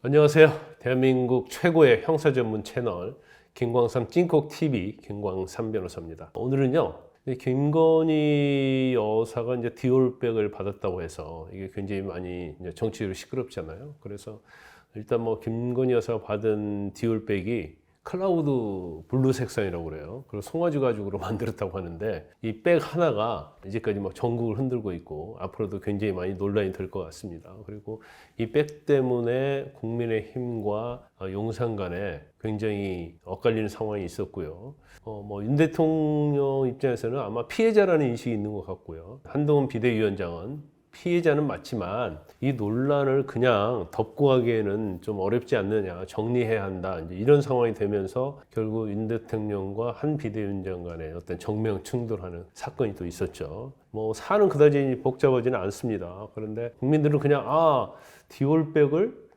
안녕하세요. 대한민국 최고의 형사 전문 채널 김광삼 찐콕TV 김광삼 변호사입니다. 오늘은요, 김건희 여사가 이제 디올백을 받았다고 해서 이게 굉장히 많이 이제 정치적으로 시끄럽잖아요. 그래서 일단 뭐 김건희 여사가 받은 디올백이 클라우드 블루 색상이라고 그래요. 그리고 송아지 가죽으로 만들었다고 하는데 이 백 하나가 이제까지 막 전국을 흔들고 있고 앞으로도 굉장히 많이 논란이 될 것 같습니다. 그리고 이 백 때문에 국민의힘과 용산 간에 굉장히 엇갈리는 상황이 있었고요. 윤 대통령 입장에서는 아마 피해자라는 인식이 있는 것 같고요. 한동훈 비대위원장은 피해자는 맞지만 이 논란을 그냥 덮고 가기에는 좀 어렵지 않느냐, 정리해야 한다, 이제 이런 상황이 되면서 결국 윤 대통령과 한 비대위원장 간의 어떤 정면 충돌하는 사건이 또 있었죠. 사안은 그다지 복잡하지는 않습니다. 그런데 국민들은 그냥 디올백을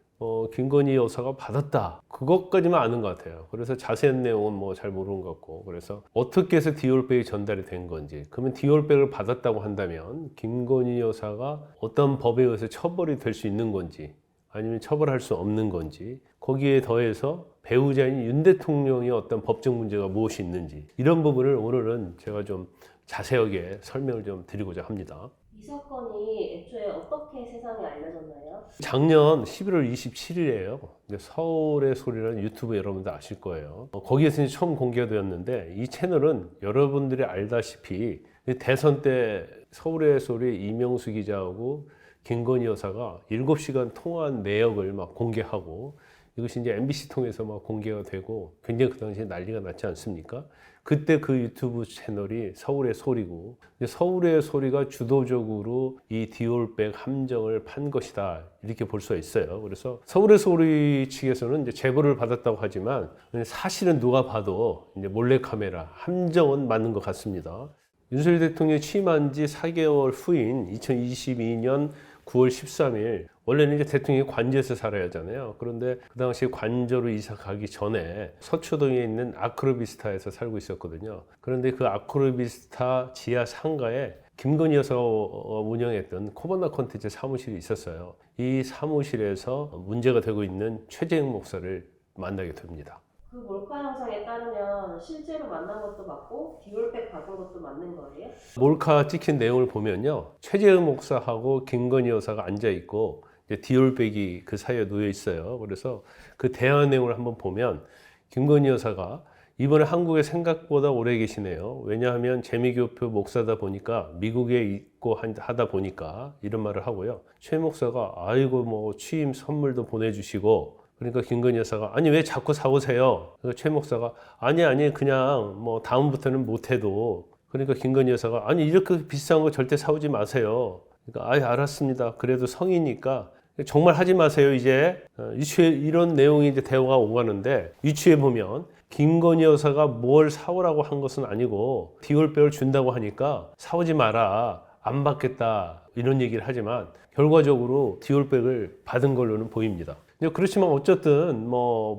김건희 여사가 받았다, 그것까지만 아는 것 같아요. 그래서 자세한 내용은 잘 모르는 것 같고, 그래서 어떻게 해서 디올백이 전달이 된 건지, 그러면 디올백을 받았다고 한다면 김건희 여사가 어떤 법에 의해서 처벌이 될 수 있는 건지 아니면 처벌할 수 없는 건지, 거기에 더해서 배우자인 윤 대통령의 어떤 법적 문제가 무엇이 있는지, 이런 부분을 오늘은 제가 좀 자세하게 설명을 좀 드리고자 합니다. 이 사건이 애초에 어떻게 세상에 알려졌나요? 작년 11월 27일이에요. 서울의 소리라는 유튜브 여러분들 아실 거예요. 거기에서 이제 처음 공개가 되었는데, 이 채널은 여러분들이 알다시피 대선 때 서울의 소리 이명수 기자하고 김건희 여사가 7시간 통화한 내역을 막 공개하고, 이것이 이제 MBC 통해서 막 공개가 되고 굉장히 그 당시에 난리가 났지 않습니까? 그때 그 유튜브 채널이 서울의 소리고, 서울의 소리가 주도적으로 이 디올백 함정을 판 것이다, 이렇게 볼 수가 있어요. 그래서 서울의 소리 측에서는 이제 제보를 받았다고 하지만 사실은 누가 봐도 이제 몰래카메라 함정은 맞는 것 같습니다. 윤석열 대통령이 취임한 지 4개월 후인 2022년 9월 13일, 원래는 이제 대통령이 관저에서 살아야 하잖아요. 그런데 그 당시 관저로 이사 가기 전에 서초동에 있는 아크로비스타에서 살고 있었거든요. 그런데 그 아크로비스타 지하 상가에 김건희 여사가 운영했던 코바나 콘텐츠 사무실이 있었어요. 이 사무실에서 문제가 되고 있는 최재형 목사를 만나게 됩니다. 그 몰카 영상에 따르면 실제로 만난 것도 맞고 디올백 받은 것도 맞는 거예요? 몰카 찍힌 내용을 보면요, 최재형 목사하고 김건희 여사가 앉아 있고 디올백이 그 사이에 놓여 있어요. 그래서 그 대화 내용을 한번 보면 김건희 여사가 이번에 한국에 생각보다 오래 계시네요. 왜냐하면 재미교표 목사다 보니까 미국에 있고 하다 보니까, 이런 말을 하고요. 최 목사가 아이고 취임 선물도 보내주시고, 그러니까 김건희 여사가 아니 왜 자꾸 사오세요? 그러니까 최 목사가 아니 그냥 다음부터는 못해도. 그러니까 김건희 여사가 아니 이렇게 비싼 거 절대 사오지 마세요. 그러니까 알았습니다. 그래도 성이니까 정말 하지 마세요. 이제 유추에 이런 내용이 이제 대화가 오가는데, 유추에 보면 김건희 여사가 뭘 사오라고 한 것은 아니고 디올백을 준다고 하니까 사오지 마라, 안 받겠다, 이런 얘기를 하지만 결과적으로 디올백을 받은 걸로는 보입니다. 그렇지만 어쨌든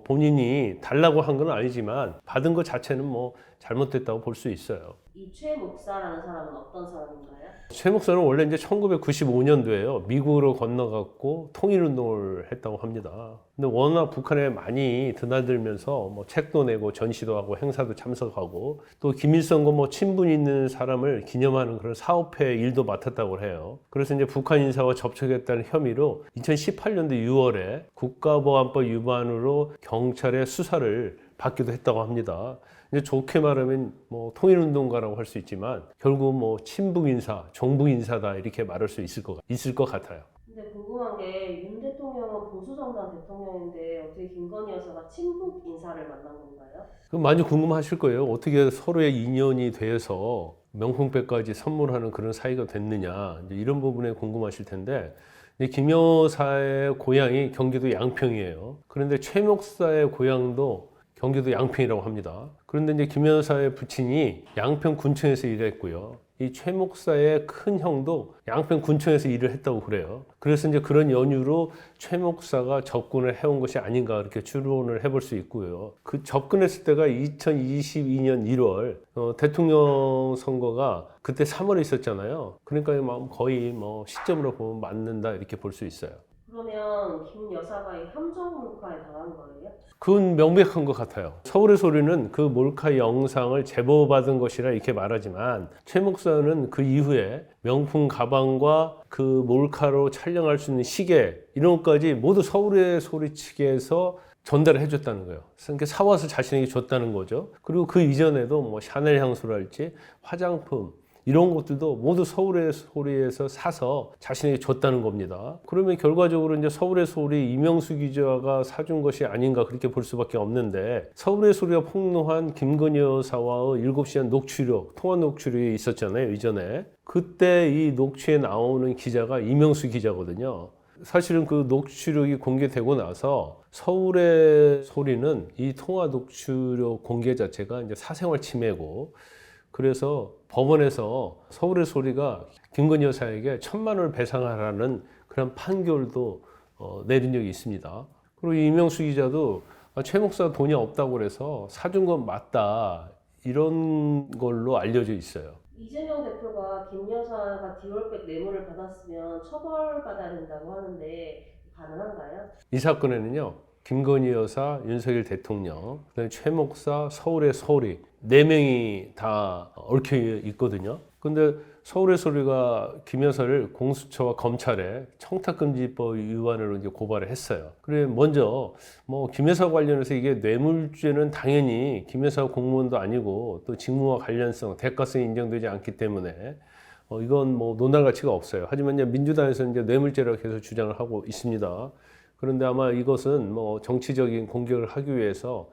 본인이 달라고 한 건 아니지만 받은 것 자체는 잘못됐다고 볼 수 있어요. 이 최 목사라는 사람은 어떤 사람인가요? 최 목사는 원래 이제 1995년도에요. 미국으로 건너갔고 통일운동을 했다고 합니다. 근데 워낙 북한에 많이 드나들면서 책도 내고 전시도 하고 행사도 참석하고, 또 김일성과 친분 있는 사람을 기념하는 그런 사업회 일도 맡았다고 해요. 그래서 이제 북한 인사와 접촉했다는 혐의로 2018년도 6월에 국가보안법 위반으로 경찰의 수사를 받기도 했다고 합니다. 이제 좋게 말하면 통일운동가라고 할 수 있지만 결국 친북 인사, 종북 인사다, 이렇게 말할 수 있을 것 같아요. 근데 궁금한 게 윤 대통령은 보수정당 대통령인데 어떻게 김건희 여사가 친북 인사를 만난 건가요? 그럼 많이 궁금하실 거예요. 어떻게 서로의 인연이 돼서 명품백까지 선물하는 그런 사이가 됐느냐, 이제 이런 부분에 궁금하실 텐데, 김 여사의 고향이 경기도 양평이에요. 그런데 최 목사의 고향도 경기도 양평이라고 합니다. 그런데 이제 김 여사의 부친이 양평 군청에서 일했고요. 이 최 목사의 큰 형도 양평 군청에서 일을 했다고 그래요. 그래서 이제 그런 연유로 최 목사가 접근을 해온 것이 아닌가, 이렇게 추론을 해볼 수 있고요. 그 접근했을 때가 2022년 1월, 대통령 선거가 그때 3월에 있었잖아요. 그러니까 거의 시점으로 보면 맞는다, 이렇게 볼 수 있어요. 그러면 김 여사가 이 함정 몰카에 당한 거예요? 그건 명백한 것 같아요. 서울의 소리는 그 몰카 영상을 제보받은 것이라 이렇게 말하지만 최 목사는 그 이후에 명품 가방과 그 몰카로 촬영할 수 있는 시계 이런 것까지 모두 서울의 소리 측에서 전달을 해줬다는 거예요. 그러니까 사와서 자신에게 줬다는 거죠. 그리고 그 이전에도 뭐 샤넬 향수랄지 화장품 이런 것들도 모두 서울의 소리에서 사서 자신에게 줬다는 겁니다. 그러면 결과적으로 이제 서울의 소리 이명수 기자가 사준 것이 아닌가 그렇게 볼 수밖에 없는데 서울의 소리가 폭로한 김건희 여사와의 7시간 녹취록, 통화 녹취록이 있었잖아요, 이전에. 그때 이 녹취에 나오는 기자가 이명수 기자거든요. 사실은 그 녹취록이 공개되고 나서 서울의 소리는 이 통화 녹취록 공개 자체가 이제 사생활 침해고 그래서 법원에서 서울의 소리가 김건희 여사에게 1,000만 원을 배상하라는 그런 판결도 내린 적이 있습니다. 그리고 이명수 기자도 최 목사가 돈이 없다고 그래서 사준 건 맞다 이런 걸로 알려져 있어요. 이재명 대표가 김 여사가 디올백 뇌물을 받았으면 처벌받아야 된다고 하는데 가능한가요? 이 사건에는요, 김건희 여사, 윤석열 대통령, 그다음에 최 목사, 서울의 소리 4명이 다 얽혀 있거든요. 근데 서울의 소리가 김 여사를 공수처와 검찰에 청탁금지법 위반으로 이제 고발을 했어요. 그래 먼저 뭐 김 여사 관련해서 이게 뇌물죄는 당연히 김 여사 공무원도 아니고 또 직무와 관련성, 대가성이 인정되지 않기 때문에 이건 뭐 논할 가치가 없어요. 하지만 이제 민주당에서 이제 뇌물죄라고 계속 주장을 하고 있습니다. 그런데 아마 이것은 뭐 정치적인 공격을 하기 위해서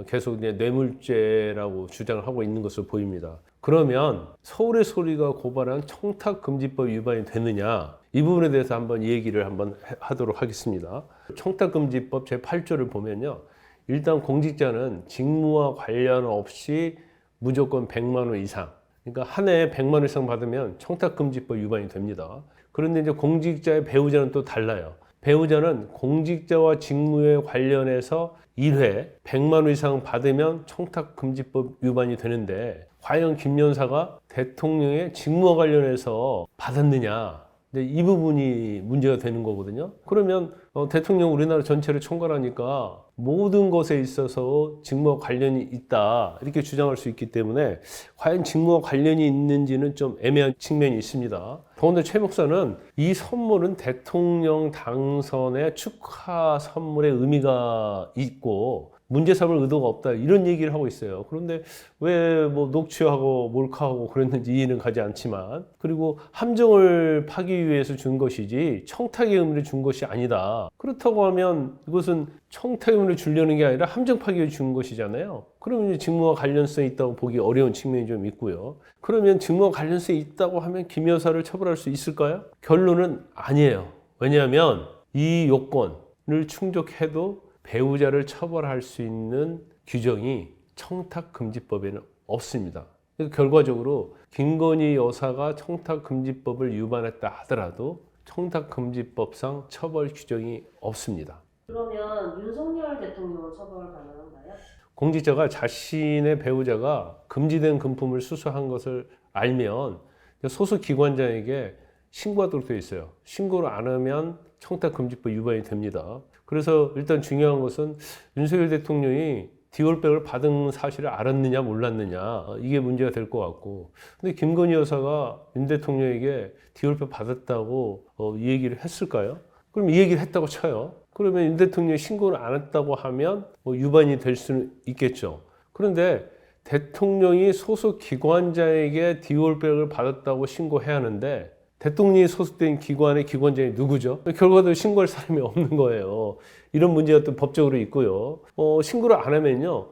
계속 이제 뇌물죄라고 주장을 하고 있는 것으로 보입니다. 그러면 서울의 소리가 고발한 청탁금지법 위반이 되느냐? 이 부분에 대해서 한번 얘기를 한번 하도록 하겠습니다. 청탁금지법 제8조를 보면요. 일단 공직자는 직무와 관련 없이 무조건 100만 원 이상. 그러니까 한 해에 100만 원 이상 받으면 청탁금지법 위반이 됩니다. 그런데 이제 공직자의 배우자는 또 달라요. 배우자는 공직자와 직무에 관련해서 1회 100만 원 이상 받으면 청탁금지법 위반이 되는데 과연 김 여사가 대통령의 직무와 관련해서 받았느냐 이 부분이 문제가 되는 거거든요. 그러면 대통령 우리나라 전체를 총괄하니까 모든 것에 있어서 직무와 관련이 있다 이렇게 주장할 수 있기 때문에 과연 직무와 관련이 있는지는 좀 애매한 측면이 있습니다. 더군다나 최 목사는 이 선물은 대통령 당선의 축하 선물의 의미가 있고 문제 삼을 의도가 없다 이런 얘기를 하고 있어요. 그런데 왜 뭐 녹취하고 몰카하고 그랬는지 이해는 가지 않지만 그리고 함정을 파기 위해서 준 것이지 청탁의 의미를 준 것이 아니다. 그렇다고 하면 이것은 청탁의 의미를 주려는 게 아니라 함정 파기 위해 준 것이잖아요. 그러면 직무와 관련성이 있다고 보기 어려운 측면이 좀 있고요. 그러면 직무와 관련성이 있다고 하면 김 여사를 처벌할 수 있을까요? 결론은 아니에요. 왜냐하면 이 요건을 충족해도 배우자를 처벌할 수 있는 규정이 청탁금지법에는 없습니다. 그래서 결과적으로 김건희 여사가 청탁금지법을 위반했다 하더라도 청탁금지법상 처벌 규정이 없습니다. 그러면 윤석열 대통령은 처벌 가능한가요? 공직자가 자신의 배우자가 금지된 금품을 수수한 것을 알면 소속 기관장에게 신고하도록 되어 있어요. 신고를 안 하면 청탁금지법 위반이 됩니다. 그래서 일단 중요한 것은 윤석열 대통령이 디올백을 받은 사실을 알았느냐 몰랐느냐 이게 문제가 될 것 같고 근데 김건희 여사가 윤 대통령에게 디올백 받았다고 이 얘기를 했을까요? 그럼 이 얘기를 했다고 쳐요. 그러면 윤 대통령이 신고를 안 했다고 하면 위반이 될 수는 있겠죠. 그런데 대통령이 소속 기관장에게 디올백을 받았다고 신고해야 하는데 대통령이 소속된 기관의 기관장이 누구죠? 결과적으로 신고할 사람이 없는 거예요. 이런 문제가 또 법적으로 있고요. 신고를 안 하면요.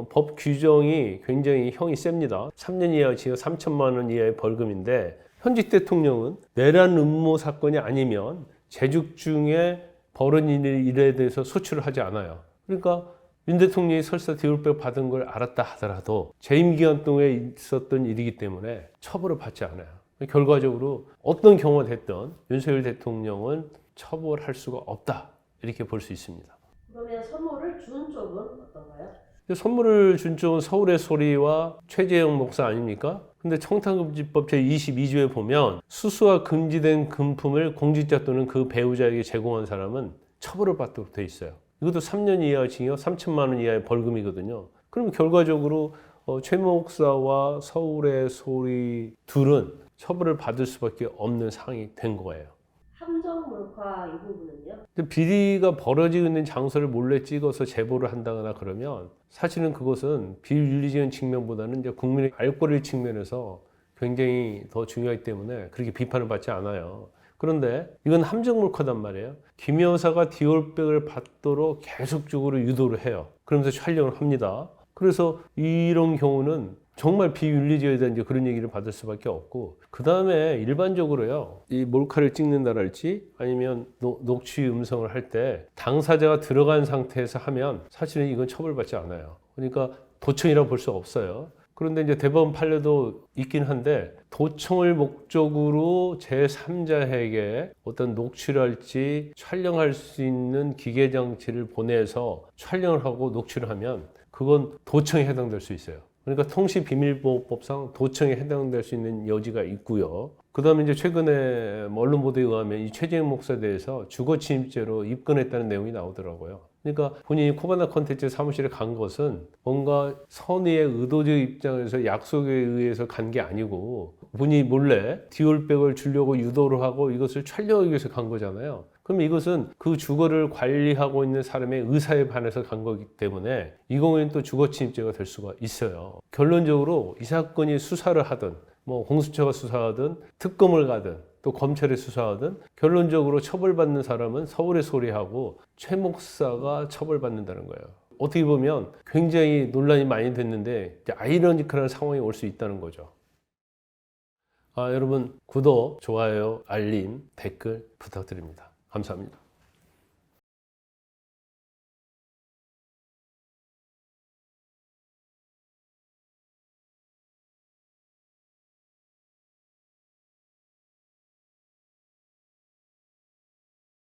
법 규정이 굉장히 형이 셉니다. 3년 이하 징역 3천만 원 이하의 벌금인데 현직 대통령은 내란 음모 사건이 아니면 재직 중에 벌어진 일에 대해서 소출을 하지 않아요. 그러니까 윤 대통령이 설사 디올백 받은 걸 알았다 하더라도 재임 기간 동안에 있었던 일이기 때문에 처벌을 받지 않아요. 결과적으로 어떤 경우가 됐든 윤석열 대통령은 처벌할 수가 없다 이렇게 볼 수 있습니다. 그러면 선물을 준 쪽은 어떤가요? 선물을 준 쪽은 서울의 소리와 최재형 목사 아닙니까? 근데 청탁금지법 제22조에 보면 수수와 금지된 금품을 공직자 또는 그 배우자에게 제공한 사람은 처벌을 받도록 돼 있어요. 이것도 3년 이하 징역 3천만 원 이하의 벌금이거든요. 그러면 결과적으로 최 목사와 서울의 소리 둘은 처벌을 받을 수밖에 없는 상황이 된 거예요. 함정 몰카 이 부분은요? 근데 비리가 벌어지고 있는 장소를 몰래 찍어서 제보를 한다거나 그러면 사실은 그것은 비윤리적인 측면보다는 이제 국민의 알 권리 측면에서 굉장히 더 중요하기 때문에 그렇게 비판을 받지 않아요. 그런데 이건 함정 몰카단 말이에요. 김 여사가 디올백을 받도록 계속적으로 유도를 해요. 그러면서 촬영을 합니다. 그래서 이런 경우는 정말 비윤리적에 대한 이제 그런 얘기를 받을 수밖에 없고, 그 다음에 일반적으로요, 이 몰카를 찍는다랄지 아니면 녹취 음성을 할 때 당사자가 들어간 상태에서 하면 사실은 이건 처벌받지 않아요. 그러니까 도청이라고 볼 수 없어요. 그런데 이제 대법원 판례도 있긴 한데 도청을 목적으로 제3자에게 어떤 녹취를 할지 촬영할 수 있는 기계 장치를 보내서 촬영을 하고 녹취를 하면 그건 도청에 해당될 수 있어요. 그러니까 통신비밀보호법상 도청에 해당될 수 있는 여지가 있고요. 그 다음에 이제 최근에 언론 보도에 의하면 이 최재형 목사에 대해서 주거침입죄로 입건했다는 내용이 나오더라고요. 그러니까 본인이 코바나 컨텐츠 사무실에 간 것은 뭔가 선의의 의도적 입장에서 약속에 의해서 간 게 아니고 본인이 몰래 디올백을 주려고 유도를 하고 이것을 촬영하기 위해서 간 거잖아요. 그러면 이것은 그 주거를 관리하고 있는 사람의 의사에 반해서 간 거기 때문에 이 경우에는 또 주거침입죄가 될 수가 있어요. 결론적으로 이 사건이 수사를 하든 뭐 공수처가 수사하든 특검을 가든 또 검찰이 수사하든 결론적으로 처벌받는 사람은 서울의 소리하고 최 목사가 처벌받는다는 거예요. 어떻게 보면 굉장히 논란이 많이 됐는데 아이러니컬한 상황이 올 수 있다는 거죠. 여러분 구독, 좋아요, 알림, 댓글 부탁드립니다. 감사합니다.